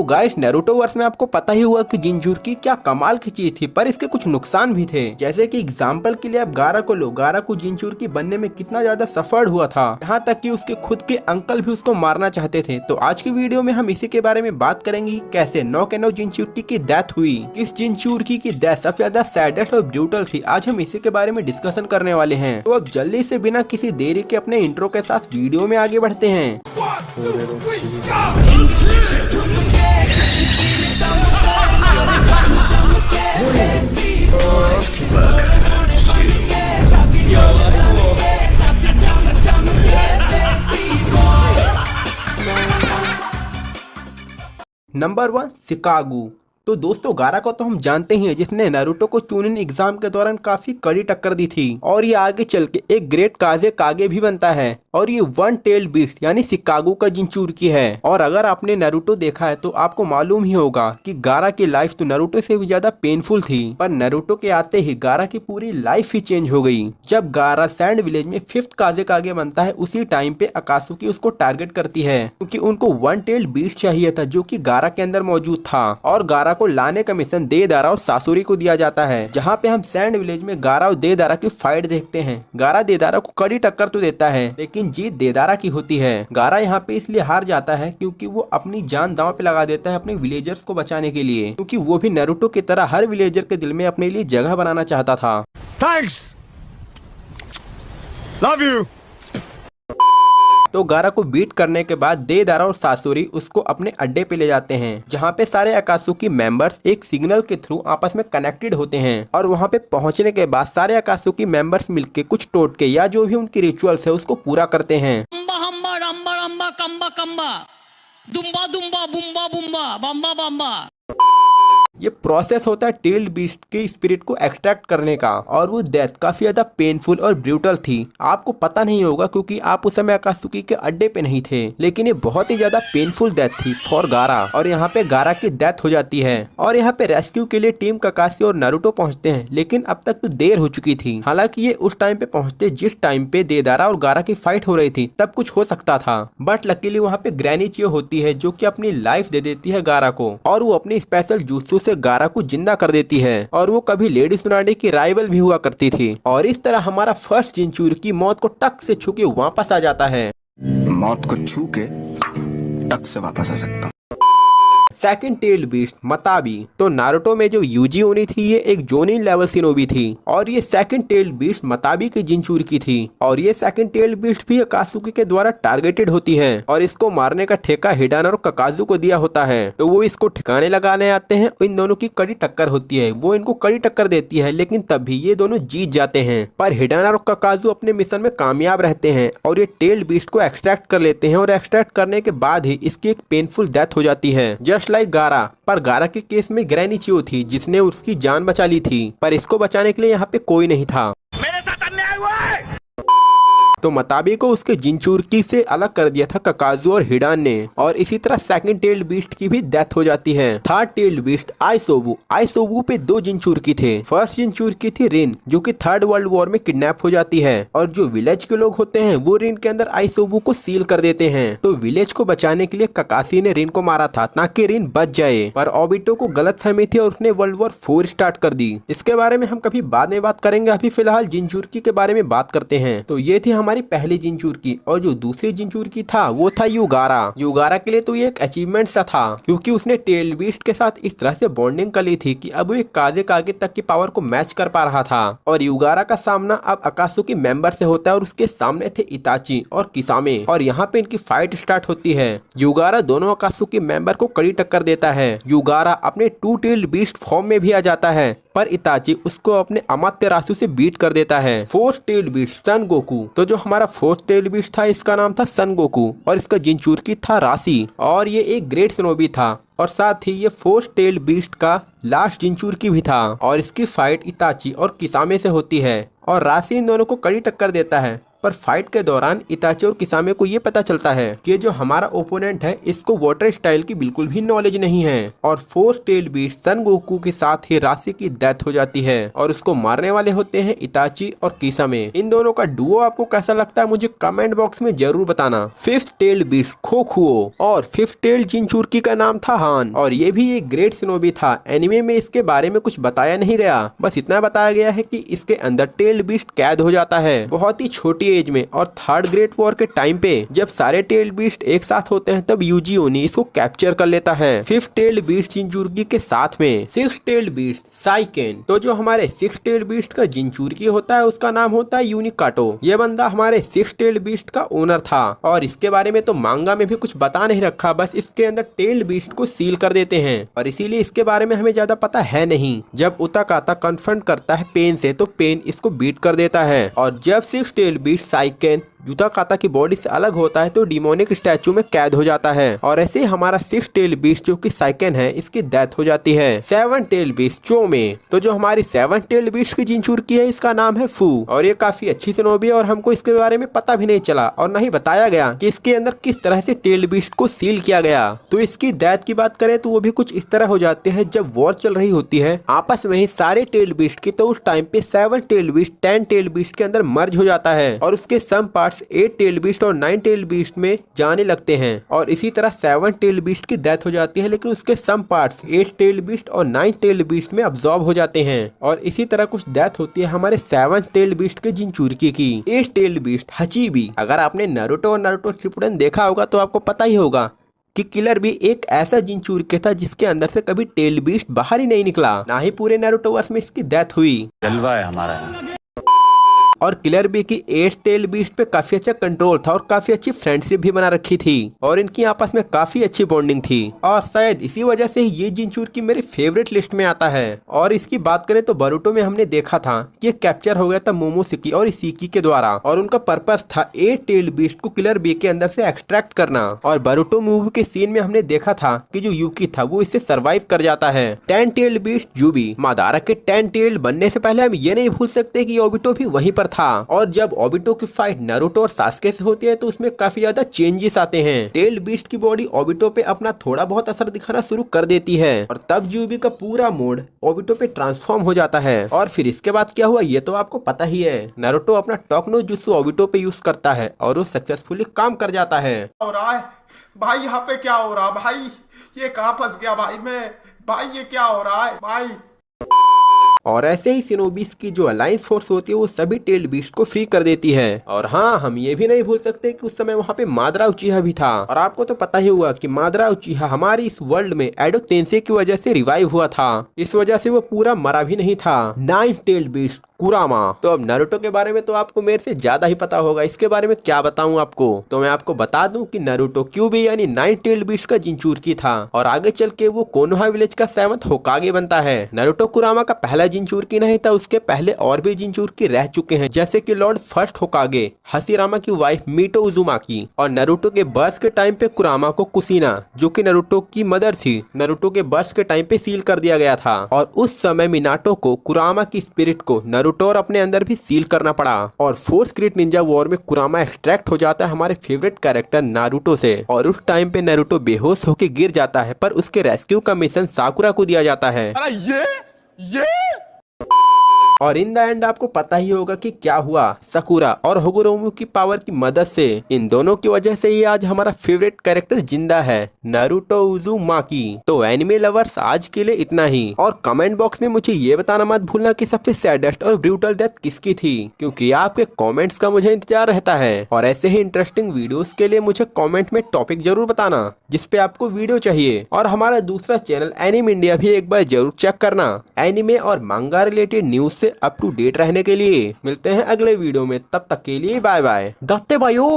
तो guys Naruto verse में आपको पता ही हुआ कि जिंचुरकी क्या कमाल की चीज थी, पर इसके कुछ नुकसान भी थे। जैसे कि एग्जांपल के लिए आप गारा को लो, गारा को जिंचुरकी बनने में कितना ज्यादा सफर हुआ था, यहाँ तक कि उसके खुद के अंकल भी उसको मारना चाहते थे। तो आज की वीडियो में हम इसी के बारे में बात करेंगे, कैसे नौकेनो जिंचुरकी की डेथ हुई, किस जिंचुरकी की डेथ सबसे ज्यादा सैडेस्ट और ब्रूटल थी। आज हम इसी के बारे में डिस्कशन करने वाले हैं। तो अब जल्दी से बिना किसी देरी के अपने इंट्रो के साथ वीडियो में आगे बढ़ते हैं। Number 1, Chicago. तो दोस्तों गारा को तो हम जानते ही हैं, जिसने नारुतो को चूनिन एग्जाम के दौरान काफी कड़ी टक्कर दी थी और ये आगे चल के एक ग्रेट काजे कागे भी बनता है। और ये वन टेल बीस्ट यानी शिकागो का जिंचुरकी है। और अगर आपने नारुतो देखा है तो आपको मालूम ही होगा कि गारा की लाइफ तो नारुतो से भी ज्यादा पेनफुल थी, पर नारुतो के आते ही गारा की पूरी लाइफ ही चेंज हो गई। जब गारा सैंड विलेज में 5th काजे कागे बनता है, उसी टाइम पे अकात्सुकी उसको टारगेट करती है, क्योंकि उनको वन टेल बीस्ट चाहिए था जो कि गारा के अंदर मौजूद था। और गारा को लाने का मिशन देदारा और सासुरी को दिया जाता है, जहाँ पे हम सैंड विलेज में गारा और देदारा की फाइट देखते हैं। गारा देदारा को कड़ी टक्कर तो देता है, लेकिन जीत देदारा की होती है। गारा यहाँ पे इसलिए हार जाता है क्योंकि वो अपनी जान दांव पे लगा देता है अपने विलेजर्स को बचाने के लिए, क्योंकि वो भी नारुतो की तरह हर विलेजर के दिल में अपने लिए जगह बनाना चाहता था। Thanks, love you. तो गारा को बीट करने के बाद देदारा और सासुरी उसको अपने अड्डे पे ले जाते हैं, जहाँ पे सारे अकात्सुकी मेंबर्स एक सिग्नल के थ्रू आपस में कनेक्टेड होते हैं। और वहाँ पे पहुँचने के बाद सारे अकात्सुकी मेंबर्स मिलके कुछ टोटके या जो भी उनकी रिचुअल्स है उसको पूरा करते हैं। हम्बा हम्बा रम्बा रम्बा कम्बा कम्बा दुम्बा दुम्बा बुम्बा बुम्बा बम्बा बम्बा। ये प्रोसेस होता है टेल्ड बीस्ट के स्पिरिट को एक्सट्रैक्ट करने का, और वो डेथ काफी ज्यादा पेनफुल और ब्रूटल थी। आपको पता नहीं होगा क्योंकि आप उस समय अकात्सुकी के अड्डे पे नहीं थे, लेकिन ये बहुत ही ज्यादा पेनफुल डेथ थी फॉर गारा। और यहाँ पे गारा की डेथ हो जाती है और यहाँ पे रेस्क्यू के लिए टीम काकाशी और नारुतो पहुंचते हैं, लेकिन अब तक तो देर हो चुकी थी। हालांकि ये उस टाइम पे पहुंचते जिस टाइम पे देदारा और गारा की फाइट हो रही थी, तब कुछ हो सकता था। बट लकीली वहाँ पे ग्रैनी चियो होती है जो की अपनी लाइफ दे देती है गारा को, और वो अपनी स्पेशल जूत्सु से गारा को जिंदा कर देती है। और वो कभी लेडी सुनाडी की राइवल भी हुआ करती थी। और इस तरह हमारा फर्स्ट जिंचुरकी मौत को टक से छू के वापस आ जाता है। मौत को छू के टक से वापस आ सकता। Second tailed beast Matatabi. तो नारुतो में जो यूजी ओनी थी, ये एक जोनिन लेवल शिनोबी थी, और ये सेकंड टेल्ड बीस्ट मताबी की जिंचुरकी थी। और ये सेकंड टेल्ड बीस्ट भी अकात्सुकी के द्वारा टारगेटेड होती है, और इसको मारने का ठेका हिडाना और काकाजू को दिया होता है। तो वो इसको ठिकाने लगाने आते हैं। इन दोनों की कड़ी टक्कर होती है, वो इनको कड़ी टक्कर देती है, लेकिन तब भी ये दोनों जीत जाते हैं। पर हिडाना और काकाजू अपने मिशन में कामयाब रहते हैं और ये टेल्ड बीस्ट को एक्सट्रैक्ट कर लेते हैं। और एक्सट्रैक्ट करने के बाद ही इसकी एक पेनफुल डेथ हो जाती है, जस्ट लाइक गारा। पर गारा के केस में ग्रैनी चियो थी जिसने उसकी जान बचा ली थी, पर इसको बचाने के लिए यहाँ पे कोई नहीं था। मेरे साथ अन्याय हुआ है। तो मताबी को उसके जिंचुरकी से अलग कर दिया था काकाजू और हिडान ने। और इसी तरह सेकंड टेल्ड बीस्ट की भी डेथ हो जाती है। Third tailed beast Isobu. Isobu पे 2 जिंचुरकी थे। फर्स्ट जिंचुरकी थी रिन, जो कि 3rd वर्ल्ड वॉर में किडनैप हो जाती है, और जो विलेज के लोग होते हैं वो रिन के अंदर आइसोबू को सील कर देते हैं। तो विलेज को बचाने के लिए काकाशी ने रिन को मारा था ताकि रिन बच जाए, पर ओबिटो को गलतफहमी थी और उसने वर्ल्ड वॉर 4 स्टार्ट कर दी। इसके बारे में हम कभी बाद में बात करेंगे, अभी फिलहाल जिंचुरकी के बारे में बात करते हैं। तो ये थी हमारी पहली जिंचुरकी, और जो दूसरी जिंचुरकी था वो था युगारा। युगारा के लिए तो ये एक अचीवमेंट सा था, क्योंकि उसने टेल्ड बीस्ट के साथ इस तरह से बॉन्डिंग कर ली थी कि अब वो एक काजे कागे तक की पावर को मैच कर पा रहा था। और युगारा का सामना अब अकात्सुकी मेंबर से होता है, और उसके सामने थे इताची और किसामे। और यहाँ पे इनकी फाइट स्टार्ट होती है। युगारा दोनों अकात्सुकी मेंबर को कड़ी टक्कर देता है। युगारा अपने 2 टेल्ड बीस्ट फॉर्म में भी आ जाता है, पर इताची उसको अपने अमात्यरासु से बीट कर देता है। 4th टेल्ड बीस्ट सन गोकू। तो जो हमारा 4th टेल्ड बीस्ट था, इसका नाम था सन गोकू, और इसका जिंचुरकी था राशि, और ये एक ग्रेट शिनोबी था। और साथ ही ये 4th टेल्ड बीस्ट का लास्ट जिंचुरकी भी था, और इसकी फाइट इताची और किसामे से होती है। और राशि इन दोनों को कड़ी टक्कर देता है, पर फाइट के दौरान इताची और किसामे को ये पता चलता है कि जो हमारा ओपोनेंट है इसको वाटर स्टाइल की बिल्कुल भी नॉलेज नहीं है और फोर्स टेल बीस्ट सन गोकू के साथ ही राशि की डेथ हो जाती है और उसको मारने वाले होते हैं इताची और किसामे। इन दोनों का डुओ आपको कैसा लगता है मुझे कमेंट बॉक्स में जरूर बताना। फिफ्थ टेल बीस्ट खोखुओ और फिफ्थ टेल जिनचुरकी का नाम था हान और ये भी एक ग्रेट सिनोबी था। एनिमे में इसके बारे में कुछ बताया नहीं गया, बस इतना बताया गया है कि इसके अंदर टेल बीस्ट कैद हो जाता है बहुत ही छोटी एज में और थर्ड ग्रेट वॉर के टाइम पे जब सारे टेल बीस्ट एक साथ होते हैं तब यूजी ओनी इसको कैप्चर कर लेता है फिफ्थ टेल बीस्ट जिनचुरकी के साथ में। सिक्स टेल बीस्ट साइकेन, तो जो हमारे सिक्स टेल बीस्ट का जिनचुरकी होता है उसका नाम होता है यूनिकाटो। ये बंदा हमारे सिक्स टेल बीस्ट का ओनर था और इसके बारे में तो मांगा में भी कुछ बता नहीं रखा, बस इसके अंदर टेल बीस्ट को सील कर देते हैं और इसीलिए इसके बारे में हमें ज्यादा पता है नहीं। जब उताकाता कन्फ्रंट करता है पेन से तो पेन इसको बीट कर देता है और जब सिक्स टेल बीस्ट साइकेन उताकाता की बॉडी से अलग होता है तो डिमोनिक स्टैचू में कैद हो जाता है और ऐसे ही हमारा सिक्स टेल बीस्ट जो कि साइकेन है इसकी डेथ हो जाती है। सेवन टेल बीस्ट चोमे, तो जो हमारी सेवन टेल बीस्ट की जिनचुरकी है इसका नाम है फू और ये काफी अच्छी सिनोबी है और हमको इसके बारे में पता भी नहीं चला और न ही बताया गया कि इसके अंदर किस तरह से टेल बीस्ट को सील किया गया। तो इसकी डेथ की बात करें तो वो भी कुछ इस तरह हो जाते हैं जब वॉर चल रही होती है आपस में ही सारे टेल बीस्ट की, तो उस टाइम पे seven tail beast 10 tail beast के अंदर मर्ज हो जाता है और उसके सम पार्ट्स 8 टेल बीस्ट और 9 टेल बीस्ट में जाने लगते हैं और इसी तरह 7 टेल बीस्ट की डेथ हो जाती है लेकिन उसके सम पार्ट्स 8 टेल बीस्ट और 9 टेल बीस्ट में अब्सॉर्ब हो जाते हैं और इसी तरह कुछ डेथ होती है हमारे 7 टेल बीस्ट के जिनचुरकी की। 8 टेल बीस्ट हचीबी, अगर आपने नारुतो और नारुतो शिपुडेन देखा होगा तो आपको पता ही होगा कि किलर भी एक ऐसा जिनचुरकी था जिसके अंदर से कभी टेल बीस्ट बाहर ही नहीं निकला, ना ही पूरे नारुतो वर्स में इसकी डेथ हुई। जलवा है हमारा। और किलर बी की 8 टेल बीस्ट पे काफी अच्छा कंट्रोल था और काफी अच्छी फ्रेंडशिप भी बना रखी थी और इनकी आपस में काफी अच्छी बॉन्डिंग थी और शायद इसी वजह से ये जिनचुरकी मेरे फेवरेट लिस्ट में आता है। और इसकी बात करें तो बोरुतो में हमने देखा था कि ये कैप्चर हो गया था मोमोशिकी और इशिकी के द्वारा और उनका पर्पस था 8 टेल बीस्ट को किलर बी के अंदर से एक्सट्रैक्ट करना और बोरुतो मूवी के सीन में हमने देखा था कि जो यूकी था वो इससे सर्वाइव कर जाता है। 10 टेल बीस्ट यूबी, मादारा के 10 टेल बनने से पहले हम ये नहीं भूल सकते कि ओबिटो भी वहीं पर था और जब ओबिटो की फाइट नारुतो और सास्के से होती है तो उसमें काफी ज्यादा चेंजेस आते हैं। टेल बीस्ट की बॉडी ओबिटो पे अपना थोड़ा बहुत असर दिखाना शुरू कर देती है और तब यूबी का पूरा मोड ओबिटो पे ट्रांसफॉर्म हो जाता है और फिर इसके बाद क्या हुआ ये तो आपको पता ही है। नारुतो अपना टॉक नो जुत्सु ओबिटो पे यूज करता है और वो सक्सेसफुली काम कर जाता है। हो रहा है भाई, यहाँ पे क्या हो रहा है भाई, ये कहाँ फंस गया भाई मैं, भाई ये क्या हो रहा है भाई। और ऐसे ही सिनोबिस की जो अलायंस फोर्स होती है वो सभी टेल बीस्ट को फ्री कर देती है। और हाँ, हम ये भी नहीं भूल सकते कि उस समय वहाँ पे मादरा उचीहा भी था और आपको तो पता ही हुआ कि मादरा उचीहा हमारी इस वर्ल्ड में एडो तेंसे की वजह से रिवाइव हुआ था, इस वजह से वो पूरा मरा भी नहीं था। 9 टेल बीस्ट कुरामा, तो अब नारुतो के बारे में तो आपको मेरे से ज्यादा ही पता होगा, इसके बारे में क्या बताऊं आपको। तो मैं आपको बता दूं कि नारुतो क्यूबी यानी 9 टेल बीस्ट का जिनचुरकी था और आगे चल के वो कोनोहा विलेज का 7th होकागे बनता है। नारुतो कुरामा का पहला जिनचुरकी नहीं था, उसके पहले और भी जिनचुरकी रह चुके हैं जैसे कि लॉर्ड फर्स्ट होकागे हसीरामा की वाइफ मीटो उजुमाकी और नारुतो के बर्थ के टाइम पे कुरामा को कुसीना जो कि नारुतो की मदर थी, नारुतो के बर्थ के टाइम पे सील कर दिया गया था और उस समय मिनाटो को कुरामा की स्पिरिट को नारुतो और अपने अंदर भी सील करना पड़ा और फोर्स ग्रेट निंजा वॉर में कुरामा एक्सट्रैक्ट हो जाता है हमारे फेवरेट कैरेक्टर नारुतो से और उस टाइम पे नारुतो बेहोश होकर गिर जाता है पर उसके रेस्क्यू का मिशन साकुरा को दिया जाता है। ये और इन द एंड आपको पता ही होगा कि क्या हुआ। साकुरा और होगुरोमु की पावर की मदद से इन दोनों की वजह से ही आज हमारा फेवरेट कैरेक्टर जिंदा है, नारुतो उजुमाकी। तो एनिमे लवर्स आज के लिए इतना ही और कमेंट बॉक्स में मुझे ये बताना मत भूलना कि सबसे सैडेस्ट और ब्रूटल डेथ किसकी थी, क्योंकि आपके कमेंट्स का मुझे इंतजार रहता है। और ऐसे ही इंटरेस्टिंग वीडियोस के लिए मुझे कमेंट में टॉपिक जरूर बताना जिसपे आपको वीडियो चाहिए और हमारा दूसरा चैनल एनिमे इंडिया भी एक बार जरूर चेक करना। एनिमे और मांगा रिलेटेड न्यूज से अप टू डेट रहने के लिए मिलते हैं अगले वीडियो में, तब तक के लिए बाय बाय। दत्ते भाइयों।